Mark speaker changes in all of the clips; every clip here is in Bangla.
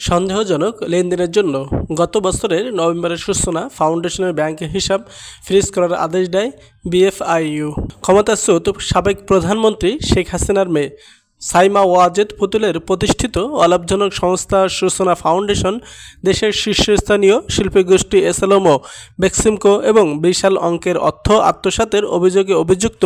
Speaker 1: সন্দেহজনক লেনদেনের জন্য গত বছরের নভেম্বরের সূচনা ফাউন্ডেশনের ব্যাংক হিসাব ফ্রিজ করার আদেশ দেয় বিএফআইইউ। ক্ষমতাচ্যুত সাবেক প্রধানমন্ত্রী শেখ হাসিনার মেয়ে সাইমা ওয়াজেদ পুতুলের প্রতিষ্ঠিত অলাভজনক সংস্থা সূচনা ফাউন্ডেশন দেশের শীর্ষস্থানীয় শিল্পীগোষ্ঠী এসএলএমও, বেক্সিমকো এবং বিশাল অঙ্কের অর্থ আত্মসাতের অভিযোগে অভিযুক্ত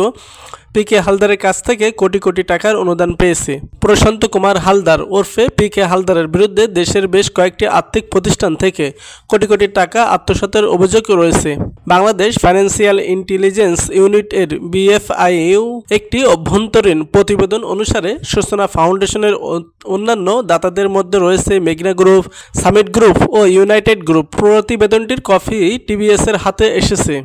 Speaker 1: পিকে হালদারের কাছ থেকে কোটি কোটি টাকার অনুদান পেয়েছে। প্রশান্ত কুমার হালদার ওরফে পিকে হালদারের বিরুদ্ধে দেশের বেশ কয়েকটি আর্থিক প্রতিষ্ঠান থেকে কোটি কোটি টাকা আত্মসাতের অভিযোগ রয়েছে। বাংলাদেশ ফাইন্যান্সিয়াল ইন্টেলিজেন্স ইউনিট এর বিএফআইইউ একটি অভ্যন্তরীণ প্রতিবেদন অনুসারে সূচনা ফাউন্ডেশনের অন্যান্য দাতাদের মধ্যে রয়েছে মেঘনা গ্রুপ, সামিট গ্রুপ ও ইউনাইটেড গ্রুপ। প্রতিবেদনটির কপি টিবিএস এর হাতে এসেছে।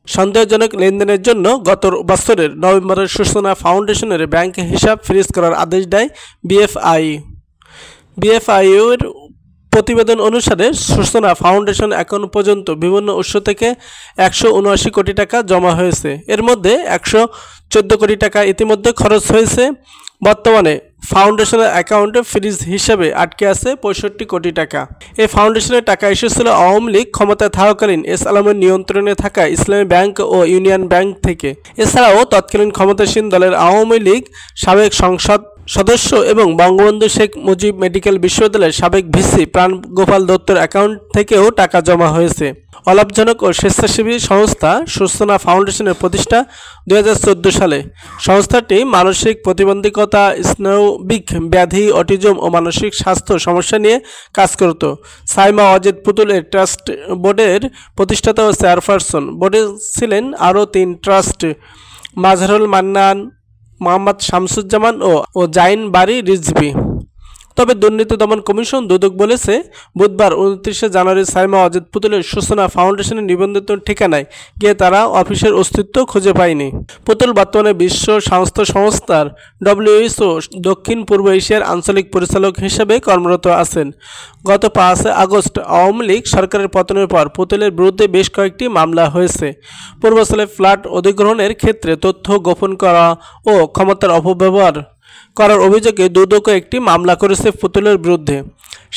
Speaker 1: সন্দেহজনক লেনদেনের জন্য গত বছরের নভেম্বরের সূচনা ফাউন্ডেশনের ব্যাংক হিসাব ফ্রিজ করার আদেশ দেয় বিএফআইইউ এর প্রতিবেদন অনুসারে সূচনা ফাউন্ডেশন এখন পর্যন্ত বিভিন্ন উৎস থেকে 179 কোটি টাকা জমা হয়েছে। এর মধ্যে 114 কোটি টাকা ইতিমধ্যে খরচ হয়েছে। বর্তমানে ফাউন্ডেশনের অ্যাকাউন্টে ফ্রিজ হিসেবে আটকে আছে 65 কোটি টাকা। এই ফাউন্ডেশনের টাকা এসেছিল আওয়ামী লীগ ক্ষমতায় থাকাকালীন এসএলএমের নিয়ন্ত্রণে থাকা ইসলামী ব্যাংক ও ইউনিয়ন ব্যাংক থেকে। এছাড়াও তৎকালীন ক্ষমতাসীন দলের আওয়ামী লীগ সাবেক সংসদ সদস্য এবং বঙ্গবন্ধু শেখ মুজিব মেডিকেল বিশ্ববিদ্যালয়ের সাবেক ভিসি প্রাণগোপাল দত্তের অ্যাকাউন্ট থেকেও টাকা জমা হয়েছে। অলাভজনক ও স্বেচ্ছাসেবী সংস্থা সূচনা ফাউন্ডেশনের প্রতিষ্ঠা 2014 সালে। সংস্থাটি মানসিক প্রতিবন্ধকতা, স্নায়বিক ব্যাধি, অটিজম ও মানসিক স্বাস্থ্য সমস্যা নিয়ে কাজ করত। সাইমা ওয়াজেদ পুতুল এর ট্রাস্ট বোর্ডের প্রতিষ্ঠাতা ও চেয়ারপারসন। বোর্ডে ছিলেন আরও 3 ট্রাস্ট: মাজহারুল মান্নান, মোহাম্মদ শামসুজ্জামান ও জাইন বারী রিজভী। তবে দুর্নীতি দমন কমিশন দুদক বলেছে, বুধবার 29 জানুয়ারি সাইমা ওয়াজেদ পুতুলের সূচনা ফাউন্ডেশনের নিবন্ধিত ঠিকানায় গিয়ে তারা অফিসের অস্তিত্ব খুঁজে পায়নি। পুতুল বর্তমানে বিশ্ব স্বাস্থ্য সংস্থার WHO দক্ষিণ পূর্ব এশিয়ার আঞ্চলিক পরিচালক হিসেবে কর্মরত আছেন। গত 5 আগস্ট আওয়ামী লীগ সরকারের পতনের পর পুতুলের বিরুদ্ধে বেশ কয়েকটি মামলা হয়েছে। পূর্বাঞ্চলে ফ্ল্যাট অধিগ্রহণের ক্ষেত্রে তথ্য গোপন করা ও ক্ষমতার অপব্যবহার করার অভিযোগে দুদক একটি মামলা করেছে পুতুলের বিরুদ্ধে।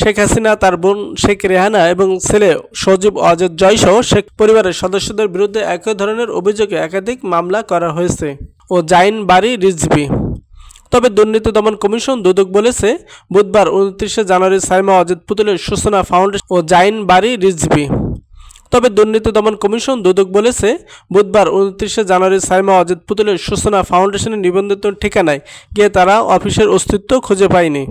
Speaker 1: শেখ হাসিনা, তার বোন শেখ রেহানা এবং ছেলে সজীব ওয়াজেদ জয় সহ শেখ পরিবারের সদস্যদের বিরুদ্ধে একই ধরনের অভিযোগে একাধিক মামলা করা হয়েছে ও জাইন বারী রিজভী। তবে দুর্নীতি দমন কমিশন দুদক বলেছে, বুধবার 29 জানুয়ারি সাইমা ওয়াজেদ পুতুলের সূচনা ফাউন্ডেশন ও জাইন বারী রিজভী। তবে দুর্নীতি দমন কমিশন দুদক বলেছে, বুধবার 29 জানুয়ারি সাইমা ওয়াজেদ পুতুলের সূচনা ফাউন্ডেশনের নিবন্ধিত ঠিকানায় গিয়ে তারা অফিসের অস্তিত্ব খুঁজে পায়নি।